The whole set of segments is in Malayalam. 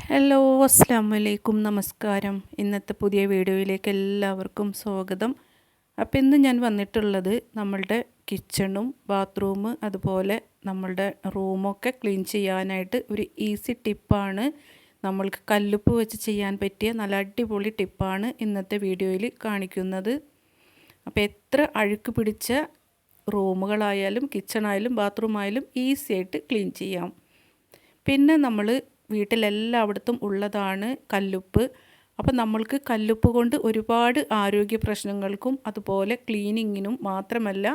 ഹലോ അസ്സലാമു നമസ്കാരം. ഇന്നത്തെ പുതിയ വീഡിയോയിലേക്ക് എല്ലാവർക്കും സ്വാഗതം. അപ്പോൾ ഇന്ന് ഞാൻ വന്നിട്ടുള്ളത് നമ്മളുടെ കിച്ചണും ബാത്റൂം അതുപോലെ നമ്മളുടെ റൂമൊക്കെ ക്ലീൻ ചെയ്യാനായിട്ട് ഒരു ഈസി ടിപ്പാണ്. നമ്മൾക്ക് കല്ലുപ്പ് വെച്ച് ചെയ്യാൻ പറ്റിയ നല്ല അടിപൊളി ടിപ്പാണ് ഇന്നത്തെ വീഡിയോയിൽ കാണിക്കുന്നത്. അപ്പോൾ എത്ര അഴുക്ക് പിടിച്ച റൂമുകളായാലും കിച്ചണായാലും ബാത്റൂമായാലും ഈസി ആയിട്ട് ക്ലീൻ ചെയ്യാം. പിന്നെ നമ്മൾ വീട്ടിലെല്ലായിടത്തും ഉള്ളതാണ് കല്ലുപ്പ്. അപ്പോൾ നമ്മൾക്ക് കല്ലുപ്പ് കൊണ്ട് ഒരുപാട് ആരോഗ്യ പ്രശ്നങ്ങൾക്കും അതുപോലെ ക്ലീനിങ്ങിനും മാത്രമല്ല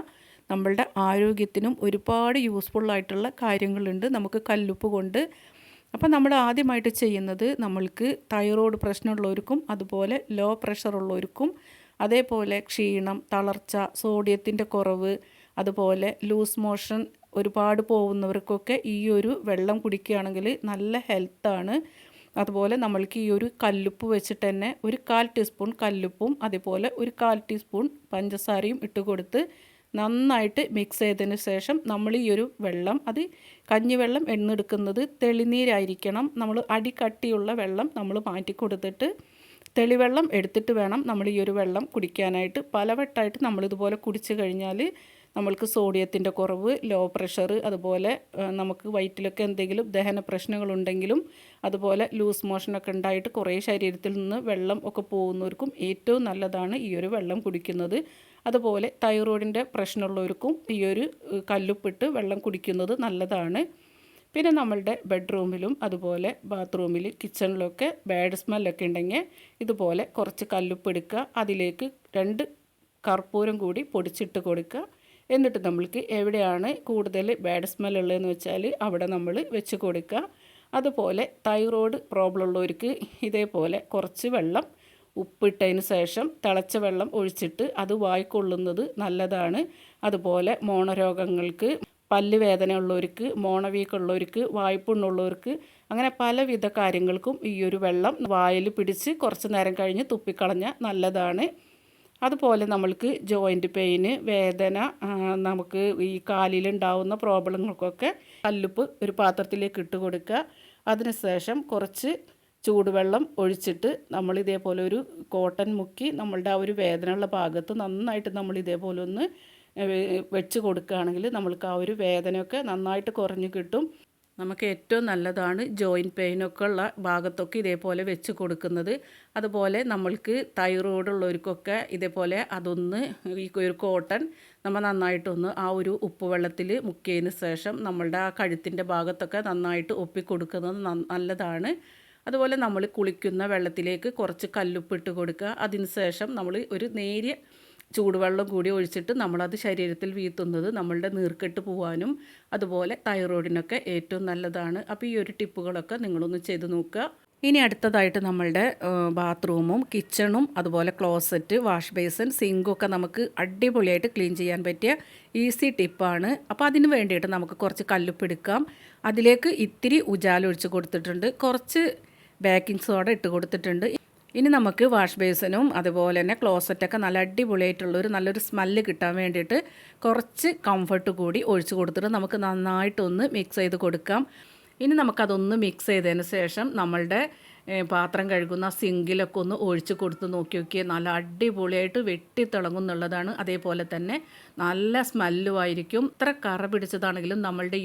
നമ്മളുടെ ആരോഗ്യത്തിനും ഒരുപാട് യൂസ്ഫുള്ളായിട്ടുള്ള കാര്യങ്ങളുണ്ട് നമുക്ക് കല്ലുപ്പ് കൊണ്ട്. അപ്പോൾ നമ്മൾ ആദ്യമായിട്ട് ചെയ്യുന്നത് നമ്മൾക്ക് തൈറോയ്ഡ് പ്രശ്നമുള്ളവർക്കും അതുപോലെ ലോ പ്രഷറുള്ളവർക്കും അതേപോലെ ക്ഷീണം, തളർച്ച, സോഡിയത്തിൻ്റെ കുറവ്, അതുപോലെ ലൂസ് മോഷൻ ഒരുപാട് പോകുന്നവർക്കൊക്കെ ഈ ഒരു വെള്ളം കുടിക്കുകയാണെങ്കിൽ നല്ല ഹെൽത്താണ്. അതുപോലെ നമ്മൾക്ക് ഈ ഒരു കല്ലുപ്പ് വെച്ചിട്ട് തന്നെ ഒരു 1/4 ടീസ്പൂൺ കല്ലുപ്പും അതുപോലെ ഒരു 1/4 ടീസ്പൂൺ പഞ്ചസാരയും ഇട്ട് കൊടുത്ത് നന്നായിട്ട് മിക്സ് ചെയ്തതിന് ശേഷം നമ്മൾ ഈ ഒരു വെള്ളം, അത് കഞ്ഞിവെള്ളം എന്നെടുക്കുന്നത് തെളിനീരായിരിക്കണം. നമ്മൾ അടികട്ടിയുള്ള വെള്ളം നമ്മൾ മാറ്റി കൊടുത്തിട്ട് തെളിവെള്ളം എടുത്തിട്ട് വേണം നമ്മൾ ഈ ഒരു വെള്ളം കുടിക്കാനായിട്ട്. പലവട്ടമായിട്ട് നമ്മളിതുപോലെ കുടിച്ചു കഴിഞ്ഞാൽ നമ്മൾക്ക് സോഡിയത്തിൻ്റെ കുറവ്, ലോ പ്രഷർ, അതുപോലെ നമുക്ക് വയറ്റിലൊക്കെ എന്തെങ്കിലും ദഹന പ്രശ്നങ്ങളുണ്ടെങ്കിലും അതുപോലെ ലൂസ് മോഷനൊക്കെ ഉണ്ടായിട്ട് കുറേ ശരീരത്തിൽ നിന്ന് വെള്ളം ഒക്കെ പോകുന്നവർക്കും ഏറ്റവും നല്ലതാണ് ഈ ഒരു വെള്ളം കുടിക്കുന്നത്. അതുപോലെ തൈറോയിഡിൻ്റെ പ്രശ്നമുള്ളവർക്കും ഈ ഒരു കല്ലുപ്പിട്ട് വെള്ളം കുടിക്കുന്നത് നല്ലതാണ്. പിന്നെ നമ്മളുടെ ബെഡ്റൂമിലും അതുപോലെ ബാത്റൂമിൽ കിച്ചണിലൊക്കെ ബാഡ് സ്മെല്ലൊക്കെ ഉണ്ടെങ്കിൽ ഇതുപോലെ കുറച്ച് കല്ലുപ്പ് എടുക്കുക, അതിലേക്ക് 2 കർപ്പൂരം കൂടി പൊടിച്ചിട്ട് കൊടുക്കുക. എന്നിട്ട് നമ്മൾക്ക് എവിടെയാണ് കൂടുതൽ ബാഡ് സ്മെല്ലുള്ളതെന്ന് വെച്ചാൽ അവിടെ നമ്മൾ വെച്ച് കൊടുക്കുക. അതുപോലെ തൈറോയ്ഡ് പ്രോബ്ലം ഉള്ളവർക്ക് ഇതേപോലെ കുറച്ച് വെള്ളം ഉപ്പിട്ടതിന് ശേഷം തിളച്ച വെള്ളം ഒഴിച്ചിട്ട് അത് വായ്ക്കൊള്ളുന്നത് നല്ലതാണ്. അതുപോലെ മോണരോഗങ്ങൾക്ക്, പല്ല് വേദന ഉള്ളവർക്ക്, മോണവീക്കുള്ളവർക്ക്, വായ്പുണ്ണുള്ളവർക്ക്, അങ്ങനെ പലവിധ കാര്യങ്ങൾക്കും ഈ ഒരു വെള്ളം വായിൽ പിടിച്ച് കുറച്ച് നേരം കഴിഞ്ഞ് തുപ്പിക്കളഞ്ഞാൽ നല്ലതാണ്. അതുപോലെ നമ്മൾക്ക് ജോയിൻറ്റ് പെയിന്, വേദന, നമുക്ക് ഈ കാലിലുണ്ടാവുന്ന പ്രോബ്ലങ്ങൾക്കൊക്കെ കല്ലുപ്പ് ഒരു പാത്രത്തിലേക്ക് ഇട്ട് കൊടുക്കുക. അതിനുശേഷം കുറച്ച് ചൂടുവെള്ളം ഒഴിച്ചിട്ട് നമ്മൾ ഇതേപോലെ ഒരു കോട്ടൺ മുക്കി നമ്മളുടെ ആ ഒരു വേദനയുള്ള ഭാഗത്ത് നന്നായിട്ട് നമ്മൾ ഇതേപോലെ ഒന്ന് വെച്ച് കൊടുക്കുകയാണെങ്കിൽ നമ്മൾക്ക് ആ ഒരു വേദനയൊക്കെ നന്നായിട്ട് കുറഞ്ഞ് കിട്ടും. നമുക്ക് ഏറ്റവും നല്ലതാണ് ജോയിൻറ്റ് പെയിനൊക്കെ ഉള്ള ഭാഗത്തൊക്കെ ഇതേപോലെ വെച്ച് കൊടുക്കുന്നത്. അതുപോലെ നമ്മൾക്ക് തൈറോയ്ഡ് ഉള്ളവർക്കൊക്കെ ഇതേപോലെ അതൊന്ന് ഈ ഒരു കോട്ടൺ നമ്മൾ നന്നായിട്ടൊന്ന് ആ ഒരു ഉപ്പ് വെള്ളത്തിൽ മുക്കിയതിന് ശേഷം നമ്മളുടെ ആ കഴുത്തിൻ്റെ ഭാഗത്തൊക്കെ നന്നായിട്ട് ഒപ്പിക്കൊടുക്കുന്നത് നല്ലതാണ്. അതുപോലെ നമ്മൾ കുളിക്കുന്ന വെള്ളത്തിലേക്ക് കുറച്ച് കല്ലുപ്പിട്ട് കൊടുക്കുക. അതിന് ശേഷം നമ്മൾ ഒരു നേരിയ ചൂടുവെള്ളം കൂടി ഒഴിച്ചിട്ട് നമ്മളത് ശരീരത്തിൽ വീഴ്ത്തുന്നത് നമ്മളുടെ നീർക്കെട്ട് പോകാനും അതുപോലെ തൈറോയിഡിനൊക്കെ ഏറ്റവും നല്ലതാണ്. അപ്പോൾ ഈ ഒരു ടിപ്പുകളൊക്കെ നിങ്ങളൊന്ന് ചെയ്ത് നോക്കുക. ഇനി അടുത്തതായിട്ട് നമ്മളുടെ ബാത്റൂമും കിച്ചണും അതുപോലെ ക്ലോസറ്റ്, വാഷ് ബേസിൻ, സിങ്കൊക്കെ നമുക്ക് അടിപൊളിയായിട്ട് ക്ലീൻ ചെയ്യാൻ പറ്റിയ ഈസി ടിപ്പാണ്. അപ്പോൾ അതിന് വേണ്ടിയിട്ട് നമുക്ക് കുറച്ച് കല്ലുപ്പ് എടുക്കാം. അതിലേക്ക് ഇത്തിരി ഉജാല ഒഴിച്ച് കൊടുത്തിട്ടുണ്ട്, കുറച്ച് ബേക്കിംഗ് സോഡ ഇട്ട് കൊടുത്തിട്ടുണ്ട്. ഇനി നമുക്ക് വാഷ് ബേസിനും അതുപോലെ തന്നെ ക്ലോസറ്റൊക്കെ നല്ല അടിപൊളിയായിട്ടുള്ളൊരു നല്ലൊരു സ്മെല്ല് കിട്ടാൻ വേണ്ടിയിട്ട് കുറച്ച് കംഫർട്ട് കൂടി ഒഴിച്ച് കൊടുത്തിട്ട് നമുക്ക് നന്നായിട്ടൊന്ന് മിക്സ് ചെയ്ത് കൊടുക്കാം. ഇനി നമുക്കതൊന്ന് മിക്സ് ചെയ്തതിന് ശേഷം നമ്മളുടെ പാത്രം കഴുകുന്ന സിങ്കിലൊക്കെ ഒന്ന് ഒഴിച്ച് കൊടുത്ത് നോക്കിയാൽ നല്ല അടിപൊളിയായിട്ട് വെട്ടിത്തിളങ്ങും എന്നുള്ളതാണ്. അതേപോലെ തന്നെ നല്ല സ്മെല്ലുമായിരിക്കും. ഇത്ര കറ പിടിച്ചതാണെങ്കിലും നമ്മളുടെ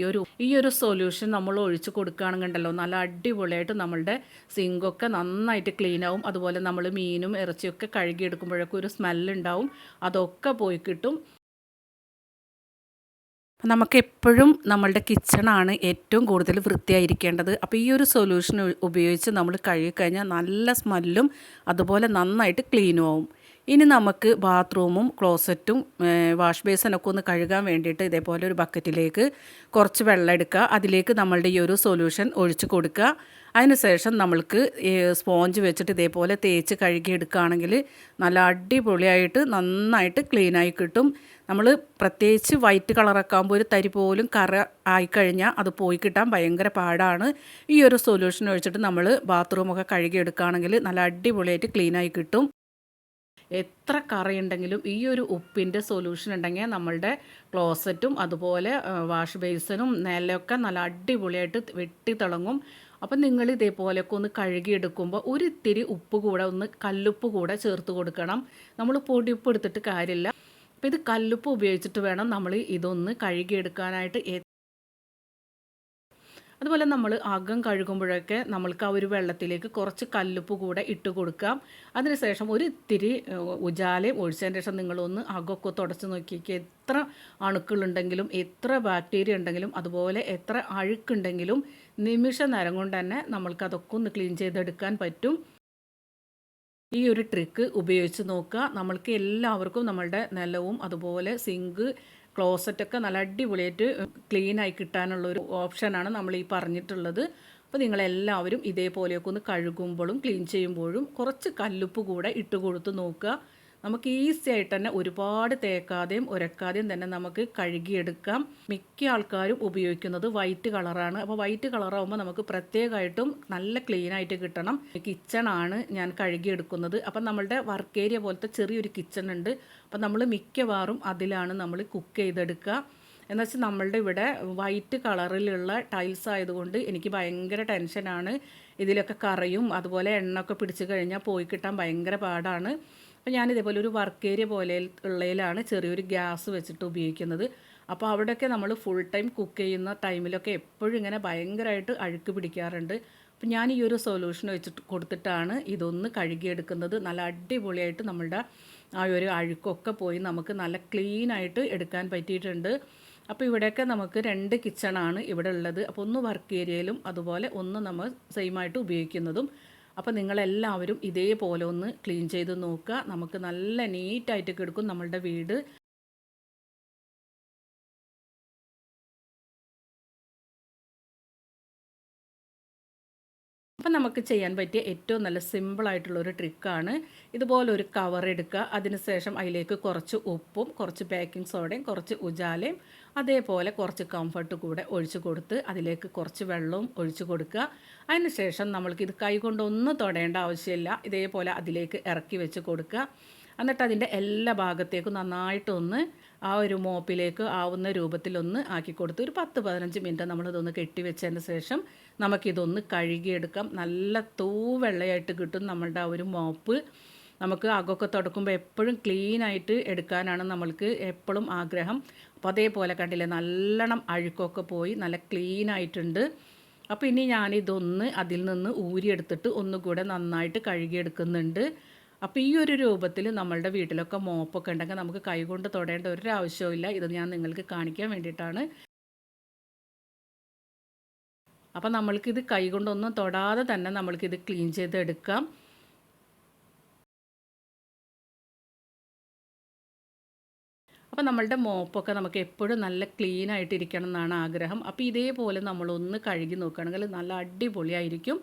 ഈ ഒരു സൊല്യൂഷൻ നമ്മൾ ഒഴിച്ച് കൊടുക്കുകയാണെന്നുണ്ടല്ലോ നല്ല അടിപൊളിയായിട്ട് നമ്മളുടെ സിങ്കൊക്കെ നന്നായിട്ട് ക്ലീൻ ആവും. അതുപോലെ നമ്മൾ മീനും ഇറച്ചിയൊക്കെ കഴുകിയെടുക്കുമ്പോഴൊക്കെ ഒരു സ്മെല്ലുണ്ടാവും, അതൊക്കെ പോയി കിട്ടും. നമുക്കെപ്പോഴും നമ്മളുടെ കിച്ചണാണ് ഏറ്റവും കൂടുതൽ വൃത്തിയായിരിക്കേണ്ടത്. അപ്പോൾ ഈ ഒരു സൊല്യൂഷൻ ഉപയോഗിച്ച് നമ്മൾ കഴുകിക്കഴിഞ്ഞാൽ നല്ല സ്മെല്ലും അതുപോലെ നന്നായിട്ട് ക്ലീനും ആവും. ഇനി നമുക്ക് ബാത്റൂമും ക്ലോസറ്റും വാഷ് ബേസിനൊക്കെ ഒന്ന് കഴുകാൻ വേണ്ടിയിട്ട് ഇതേപോലെ ഒരു ബക്കറ്റിലേക്ക് കുറച്ച് വെള്ളം എടുക്കുക. അതിലേക്ക് നമ്മളുടെ ഈ ഒരു സൊല്യൂഷൻ ഒഴിച്ച് കൊടുക്കുക. അതിനുശേഷം നമ്മൾക്ക് സ്പോഞ്ച് വെച്ചിട്ട് ഇതേപോലെ തേച്ച് കഴുകിയെടുക്കുകയാണെങ്കിൽ നല്ല അടിപൊളിയായിട്ട് നന്നായിട്ട് ക്ലീനായി കിട്ടും. നമ്മൾ പ്രത്യേകിച്ച് വൈറ്റ് കളറൊക്കെ ആകുമ്പോൾ ഒരു തരി പോലും കറ ആയിക്കഴിഞ്ഞാൽ അത് പോയി കിട്ടാൻ ഭയങ്കര പാടാണ്. ഈ ഒരു സൊല്യൂഷൻ ഒഴിച്ചിട്ട് നമ്മൾ ബാത്റൂമൊക്കെ കഴുകിയെടുക്കുകയാണെങ്കിൽ നല്ല അടിപൊളിയായിട്ട് ക്ലീനായി കിട്ടും. എത്ര കറയുണ്ടെങ്കിലും ഈ ഒരു ഉപ്പിൻ്റെ സൊല്യൂഷൻ ഉണ്ടെങ്കിൽ നമ്മളുടെ ക്ലോസറ്റും അതുപോലെ വാഷ് ബേസിനും നിലമൊക്കെ നല്ല അടിപൊളിയായിട്ട് വെട്ടി തിളങ്ങും. അപ്പം നിങ്ങൾ ഇതേപോലെയൊക്കെ ഒന്ന് കഴുകിയെടുക്കുമ്പോൾ ഒരിത്തിരി ഉപ്പ് കൂടെ ഒന്ന് കല്ലുപ്പ് കൂടെ ചേർത്ത് കൊടുക്കണം. നമ്മൾ പൊടിയുപ്പ് എടുത്തിട്ട് കാര്യമില്ല. അപ്പോൾ ഇത് കല്ലുപ്പ് ഉപയോഗിച്ചിട്ട് വേണം നമ്മൾ ഇതൊന്ന് കഴുകിയെടുക്കാനായിട്ട്. അതുപോലെ നമ്മൾ അകം കഴുകുമ്പോഴൊക്കെ നമ്മൾക്ക് ആ ഒരു വെള്ളത്തിലേക്ക് കുറച്ച് കല്ലുപ്പ് കൂടെ ഇട്ട് കൊടുക്കാം. അതിനുശേഷം ഒരു ഇത്തിരി ഉജാലയും ഒഴിച്ചതിന് ശേഷം നിങ്ങളൊന്ന് അകമൊക്കെ തുടച്ച് നോക്കിക്കുക. എത്ര അണുക്കളുണ്ടെങ്കിലും എത്ര ബാക്ടീരിയ ഉണ്ടെങ്കിലും അതുപോലെ എത്ര അഴുക്കുണ്ടെങ്കിലും നിമിഷ നേരം കൊണ്ട് തന്നെ നമ്മൾക്കതൊക്കെ ഒന്ന് ക്ലീൻ ചെയ്തെടുക്കാൻ പറ്റും. ഈ ഒരു ട്രിക്ക് ഉപയോഗിച്ച് നോക്കുക. നമ്മൾക്ക് എല്ലാവർക്കും നമ്മളുടെ നിലവും അതുപോലെ സിങ്ക് ക്ലോസറ്റൊക്കെ നല്ല അടിപൊളിയായിട്ട് ക്ലീനായി കിട്ടാനുള്ളൊരു ഓപ്ഷനാണ് നമ്മൾ ഈ പറഞ്ഞിട്ടുള്ളത്. അപ്പോൾ നിങ്ങളെല്ലാവരും ഇതേപോലെയൊക്കെ ഒന്ന് കഴുകുമ്പോഴും ക്ലീൻ ചെയ്യുമ്പോഴും കുറച്ച് കല്ലുപ്പ് കൂടെ ഇട്ട് കൊടുത്ത് നോക്കുക. നമുക്ക് ഈസി ആയിട്ട് തന്നെ ഒരുപാട് തേക്കാതെയും ഉരക്കാതെയും തന്നെ നമുക്ക് കഴുകിയെടുക്കാം. മിക്ക ആൾക്കാരും ഉപയോഗിക്കുന്നത് വൈറ്റ് കളറാണ്. അപ്പോൾ വൈറ്റ് കളറാകുമ്പോൾ നമുക്ക് പ്രത്യേകമായിട്ടും നല്ല ക്ലീനായിട്ട് കിട്ടണം. കിച്ചണാണ് ഞാൻ കഴുകിയെടുക്കുന്നത്. അപ്പം നമ്മളുടെ വർക്ക് ഏരിയ പോലത്തെ ചെറിയൊരു കിച്ചൺ ഉണ്ട്. അപ്പം നമ്മൾ മിക്കവാറും അതിലാണ് നമ്മൾ കുക്ക് ചെയ്തെടുക്കുക. എന്നുവെച്ചാൽ നമ്മളുടെ ഇവിടെ വൈറ്റ് കളറിലുള്ള ടൈൽസ് ആയതുകൊണ്ട് എനിക്ക് ഭയങ്കര ടെൻഷനാണ്. ഇതിലൊക്കെ കറയും അതുപോലെ എണ്ണയൊക്കെ പിടിച്ച് കഴിഞ്ഞാൽ പോയി കിട്ടാൻ ഭയങ്കര പാടാണ്. അപ്പോൾ ഞാനിതേപോലെ ഒരു വർക്ക് ഏരിയ പോലെ ഉള്ളതിലാണ് ചെറിയൊരു ഗ്യാസ് വെച്ചിട്ട് ഉപയോഗിക്കുന്നത്. അപ്പോൾ അവിടെയൊക്കെ നമ്മൾ ഫുൾ ടൈം കുക്ക് ചെയ്യുന്ന ടൈമിലൊക്കെ എപ്പോഴും ഇങ്ങനെ ഭയങ്കരമായിട്ട് അഴുക്ക് പിടിക്കാറുണ്ട്. അപ്പോൾ ഞാൻ ഈ ഒരു സൊല്യൂഷൻ വെച്ചിട്ട് കൊടുത്തിട്ടാണ് ഇതൊന്ന് കഴുകിയെടുക്കുന്നത്. നല്ല അടിപൊളിയായിട്ട് നമ്മളുടെ ആ ഒരു അഴുക്കൊക്കെ പോയി നമുക്ക് നല്ല ക്ലീനായിട്ട് എടുക്കാൻ പറ്റിയിട്ടുണ്ട്. അപ്പോൾ ഇവിടെയൊക്കെ നമുക്ക് 2 കിച്ചണാണ് ഇവിടെ ഉള്ളത്. അപ്പോൾ ഒന്ന് വർക്ക് ഏരിയയിലും അതുപോലെ ഒന്ന് നമ്മൾ സെയിമായിട്ട് ഉപയോഗിക്കുന്നതും. അപ്പോൾ നിങ്ങളെല്ലാവരും ഇതേപോലെ ഒന്ന് ക്ലീൻ ചെയ്ത് നോക്കുക. നമുക്ക് നല്ല നീറ്റായിട്ട് കിടക്കും നമ്മളുടെ വീട്. അപ്പം നമുക്ക് ചെയ്യാൻ പറ്റിയ ഏറ്റവും നല്ല സിമ്പിളായിട്ടുള്ളൊരു ട്രിക്കാണ്. ഇതുപോലൊരു കവർ എടുക്കുക. അതിനുശേഷം അതിലേക്ക് കുറച്ച് ഉപ്പും കുറച്ച് ബേക്കിംഗ് സോഡയും കുറച്ച് ഉജാലയും അതേപോലെ കുറച്ച് കംഫർട്ട് കൂടെ ഒഴിച്ച് കൊടുത്ത് അതിലേക്ക് കുറച്ച് വെള്ളവും ഒഴിച്ച് കൊടുക്കുക. അതിനുശേഷം നമ്മൾക്കിത് കൈ കൊണ്ടൊന്നും തൊടേണ്ട ആവശ്യമില്ല. ഇതേപോലെ അതിലേക്ക് ഇറക്കി വെച്ച് കൊടുക്കുക. എന്നിട്ട് അതിൻ്റെ എല്ലാ ഭാഗത്തേക്കും നന്നായിട്ടൊന്ന് ആ ഒരു മോപ്പിലേക്ക് ആവുന്ന രൂപത്തിലൊന്ന് ആക്കി കൊടുത്ത് ഒരു 10-15 മിനിറ്റ് നമ്മളിതൊന്ന് കെട്ടിവെച്ചതിന് ശേഷം നമുക്കിതൊന്ന് കഴുകിയെടുക്കാം. നല്ല തൂവെള്ളയായിട്ട് കിട്ടും നമ്മളുടെ ആ ഒരു മോപ്പ്. നമുക്ക് അകമൊക്കെ തുടക്കുമ്പോൾ എപ്പോഴും ക്ലീനായിട്ട് എടുക്കാനാണ് നമ്മൾക്ക് എപ്പോഴും ആഗ്രഹം. അപ്പോൾ അതേപോലെ കണ്ടില്ലേ നല്ലോണം അഴുക്കൊക്കെ പോയി നല്ല ക്ലീനായിട്ടുണ്ട്. അപ്പോൾ ഇനി ഞാനിതൊന്ന് അതിൽ നിന്ന് ഊരിയെടുത്തിട്ട് ഒന്നുകൂടെ നന്നായിട്ട് കഴുകിയെടുക്കുന്നുണ്ട്. അപ്പോൾ ഈ ഒരു രൂപത്തിൽ നമ്മളുടെ വീട്ടിലൊക്കെ മോപ്പൊക്കെ ഉണ്ടെങ്കിൽ നമുക്ക് കൈകൊണ്ട് തൊടേണ്ട ഒരു ആവശ്യമില്ല. ഇത് ഞാൻ നിങ്ങൾക്ക് കാണിക്കാൻ വേണ്ടിയിട്ടാണ്. അപ്പോൾ നമ്മൾക്കിത് കൈകൊണ്ടൊന്നും തൊടാതെ തന്നെ നമ്മൾക്കിത് ക്ലീൻ ചെയ്തെടുക്കാം. അപ്പോൾ നമ്മളുടെ മോപ്പൊക്കെ നമുക്ക് എപ്പോഴും നല്ല ക്ലീൻ ആയിട്ടിരിക്കണം എന്നാണ് ആഗ്രഹം. അപ്പോൾ ഇതേപോലെ നമ്മളൊന്ന് കഴുകി നോക്കുകയാണെങ്കിൽ നല്ല അടിപൊളിയായിരിക്കും.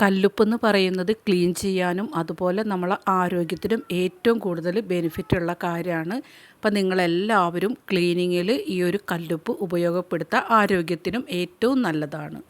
കല്ലുപ്പെന്ന് പറയുന്നത് ക്ലീൻ ചെയ്യാനും അതുപോലെ നമ്മളെ ആരോഗ്യത്തിനും ഏറ്റവും കൂടുതൽ ബെനിഫിറ്റുള്ള കാര്യമാണ്. അപ്പം നിങ്ങളെല്ലാവരും ക്ലീനിങ്ങിൽ ഈ ഒരു കല്ലുപ്പ് ഉപയോഗപ്പെടുത്തുക. ആരോഗ്യത്തിനും ഏറ്റവും നല്ലതാണ്.